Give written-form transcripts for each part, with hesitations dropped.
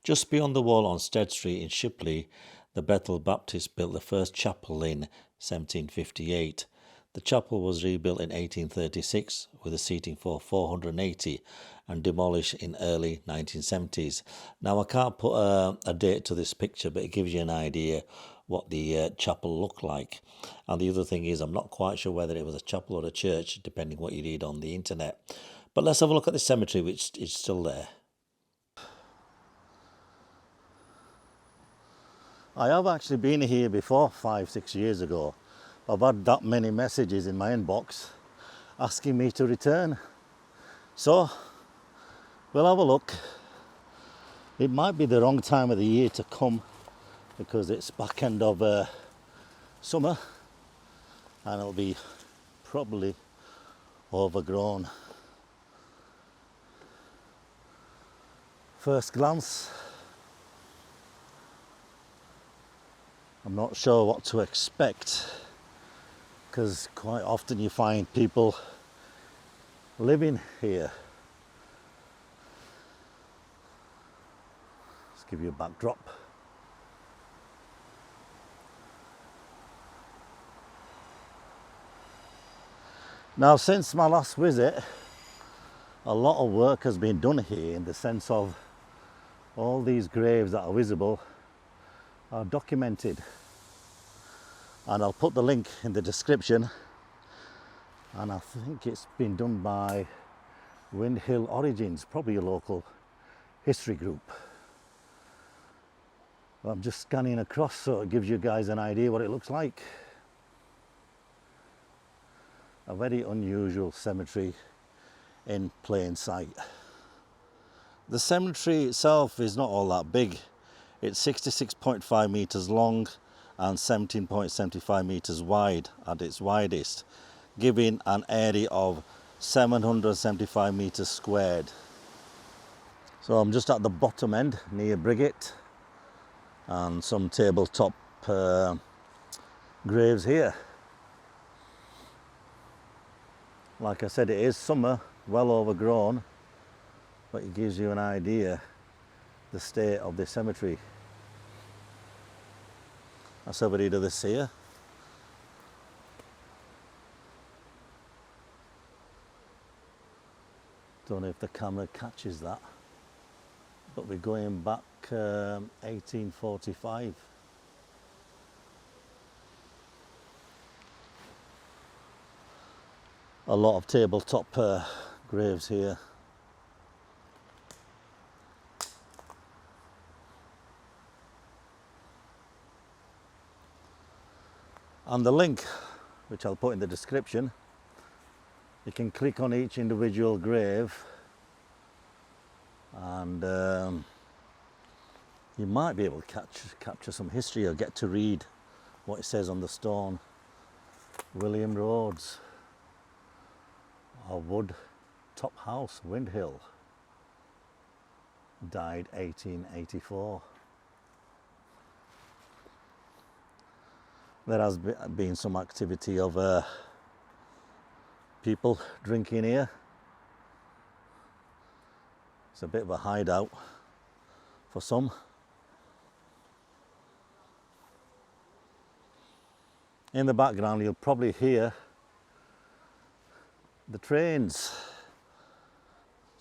Just beyond the wall on Stead Street in Shipley, the Bethel Baptist built the first chapel in 1758. The chapel was rebuilt in 1836 with a seating for 480 and demolished in early 1970s. Now I can't put a date to this picture, but it gives you an idea what the chapel looked like. And the other thing is, I'm not quite sure whether it was a chapel or a church, depending what you read on the internet. But let's have a look at the cemetery, which is still there. I have actually been here before 5-6 years ago. I've had that many messages in my inbox asking me to return. So we'll have a look. It might be the wrong time of the year to come because it's back end of summer and it'll be probably overgrown. First glance, I'm not sure what to expect because quite often you find people living here. Let's give you a backdrop. Now, since my last visit, a lot of work has been done here in the sense of all these graves that are visible are documented. And I'll put the link in the description. And I think it's been done by Windhill Origins, probably a local history group. I'm just scanning across so it gives you guys an idea what it looks like. A very unusual cemetery in plain sight. The cemetery itself is not all that big. It's 66.5 meters long and 17.75 meters wide at its widest, giving an area of 775 meters squared. So I'm just at the bottom end near Brigitte and some tabletop graves here. Like I said, it is summer, well overgrown, but it gives you an idea the state of this cemetery. Let's have a read of this here. Don't know if the camera catches that, but we're going back 1845. A lot of tabletop graves here. And the link, which I'll put in the description, you can click on each individual grave and you might be able to capture some history or get to read what it says on the stone. William Rhodes, a wood top house, Windhill, died 1884. There has been some activity of people drinking here. It's a bit of a hideout for some. In the background you'll probably hear the trains.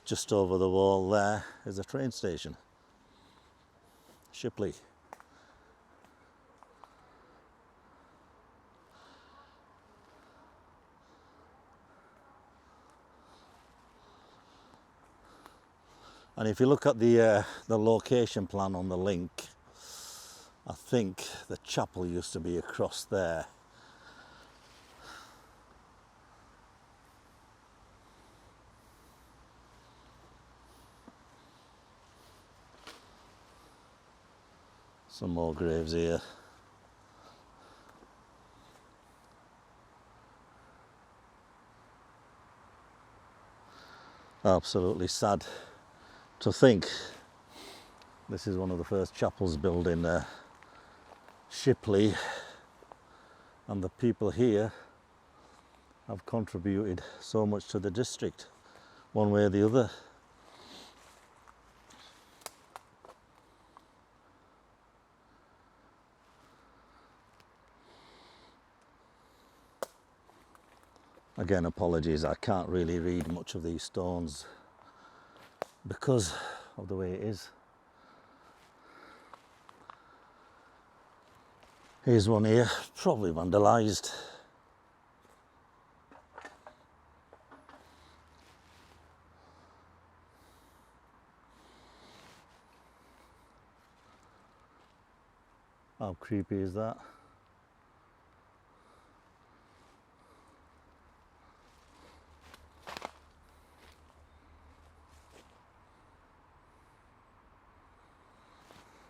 Just over the wall there is a train station, Shipley. And if you look at the location plan on the link, I think the chapel used to be across there. Some more graves here. Absolutely sad to think this is one of the first chapels built in Shipley, and the people here have contributed so much to the district, one way or the other. Again, apologies, I can't really read much of these stones because of the way it is. Here's one here, probably vandalised. How creepy is that?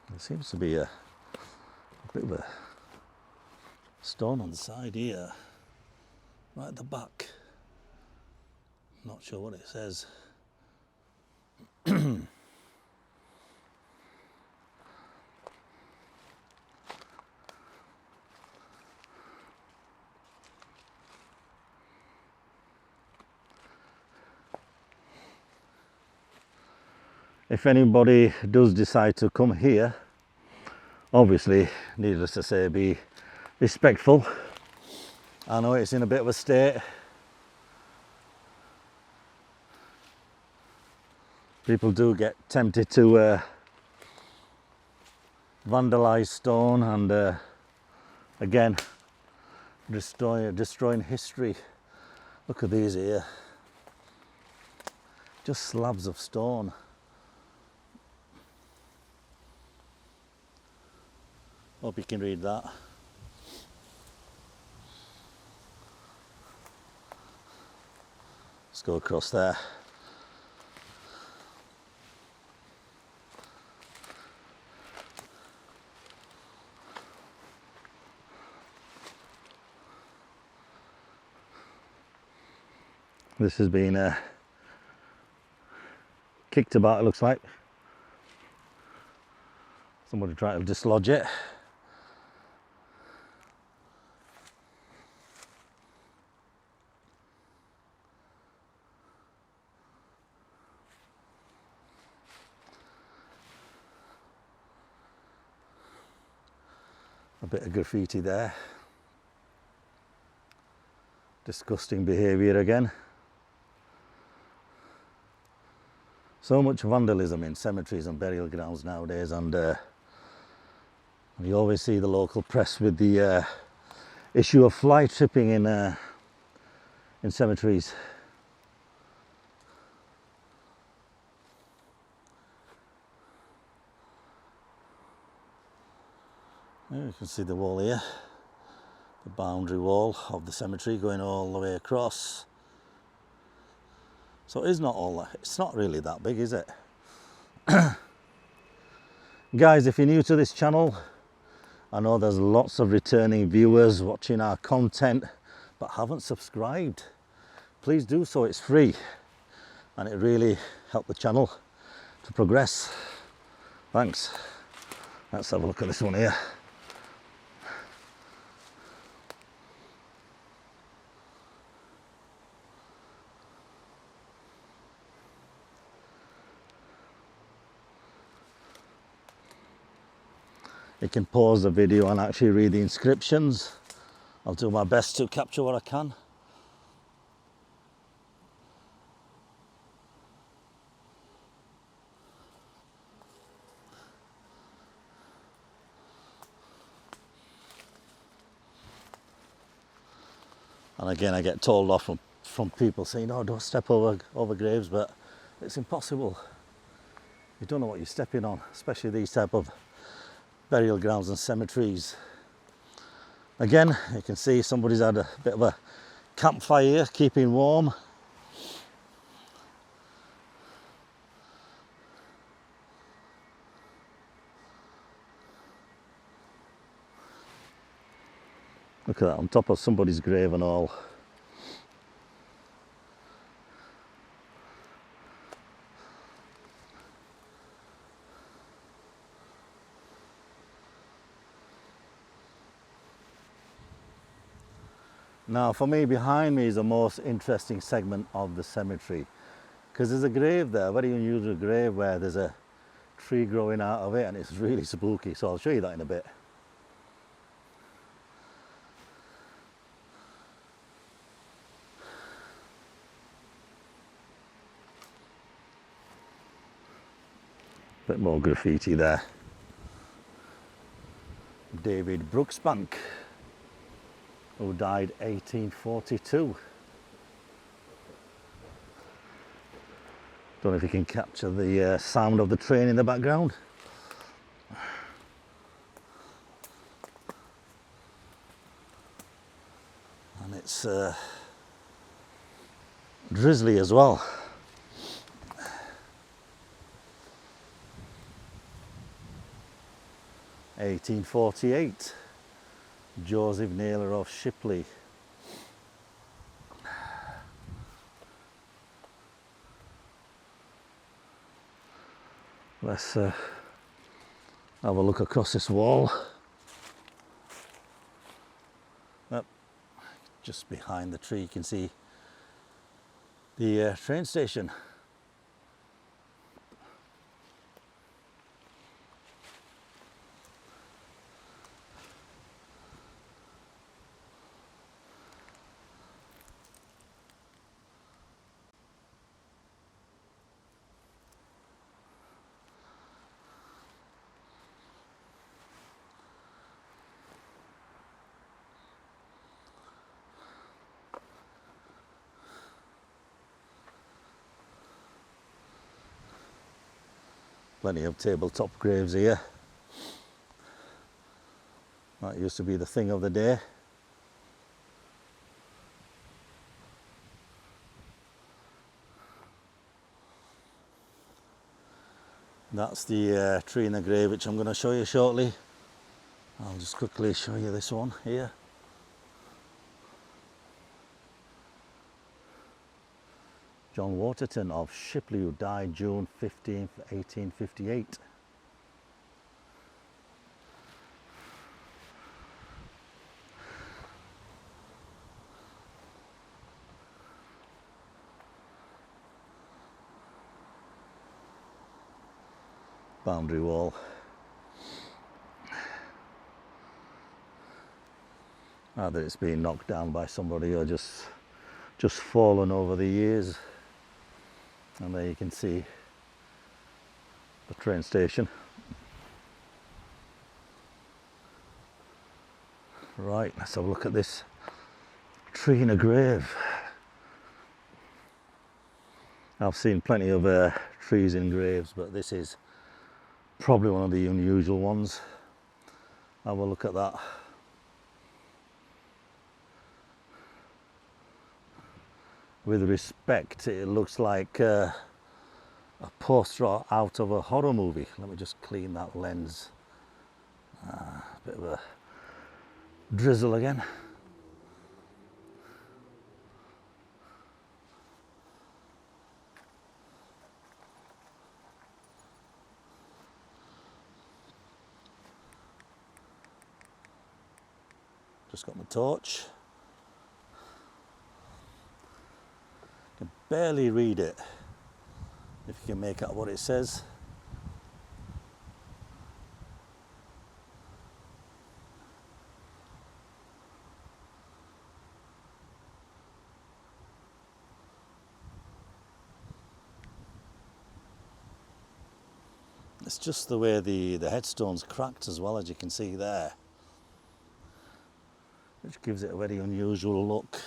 There seems to be a bit of a stone on the side here, right at the back. Not sure what it says. If anybody does decide to come here, obviously, needless to say, be respectful. I know it's in a bit of a state. People do get tempted to vandalise stone and again, destroying history. Look at these here. Just slabs of stone. Hope you can read that. Let's go across there. This has been kicked about, it looks like. Somebody tried to dislodge it. A bit of graffiti there. Disgusting behaviour again. So much vandalism in cemeteries and burial grounds nowadays, and you always see the local press with the issue of fly tripping in cemeteries. There you can see the wall here, the boundary wall of the cemetery going all the way across. So it's not really that big, is it? Guys, if you're new to this channel, I know there's lots of returning viewers watching our content but haven't subscribed. Please do so, it's free and it really helps the channel to progress. Thanks. Let's have a look at this one here. You can pause the video and actually read the inscriptions. I'll do my best to capture what I can. And again, I get told off from people saying, "Oh, don't step over graves," but it's impossible. You don't know what you're stepping on, especially these type of burial grounds and cemeteries. Again, you can see somebody's had a bit of a campfire here, keeping warm. Look at that, on top of somebody's grave and all. Now for me, behind me is the most interesting segment of the cemetery, because there's a grave there, a very unusual grave where there's a tree growing out of it and it's really spooky, so I'll show you that in a bit. Bit more graffiti there. David Brooksbank, who died 1842. Don't know if you can capture the sound of the train in the background. And it's drizzly as well. (1848), Joseph Naylor of Shipley. Let's have a look across this wall. Up, just behind the tree you can see the train station. Plenty of tabletop graves here. That used to be the thing of the day. That's the tree in the grave, which I'm going to show you shortly. I'll just quickly show you this one here. John Waterton of Shipley, who died June 15th, 1858. Boundary wall. Either it's been knocked down by somebody or just fallen over the years. And there you can see the train station. Right, let's have a look at this tree in a grave. I've seen plenty of trees in graves, but this is probably one of the unusual ones. Have a look at that. With respect, it looks like a poster out of a horror movie. Let me just clean that lens. Bit of a drizzle again. Just got my torch. Can barely read it, if you can make out what it says. It's just the way the headstone's cracked as well, as you can see there, which gives it a very unusual look.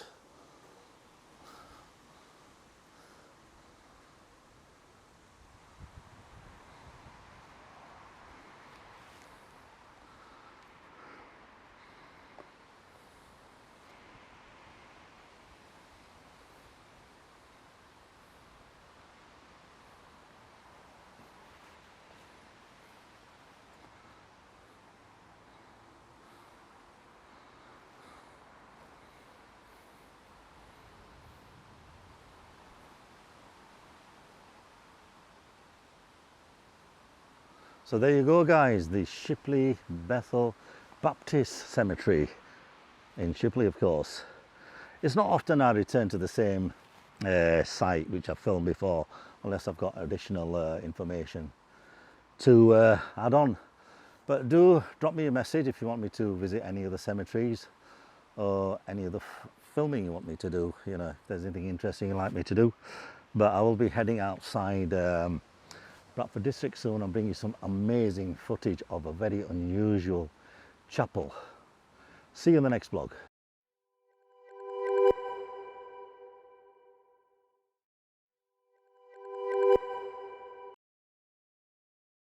So there you go, guys, the Shipley Bethel Baptist Cemetery in Shipley, of course. It's not often I return to the same site which I've filmed before, unless I've got additional information to add on. But do drop me a message if you want me to visit any of the cemeteries or any of the filming you want me to do, if there's anything interesting you'd like me to do. But I will be heading outside Bradford district soon and bring you some amazing footage of a very unusual chapel. See you in the next vlog.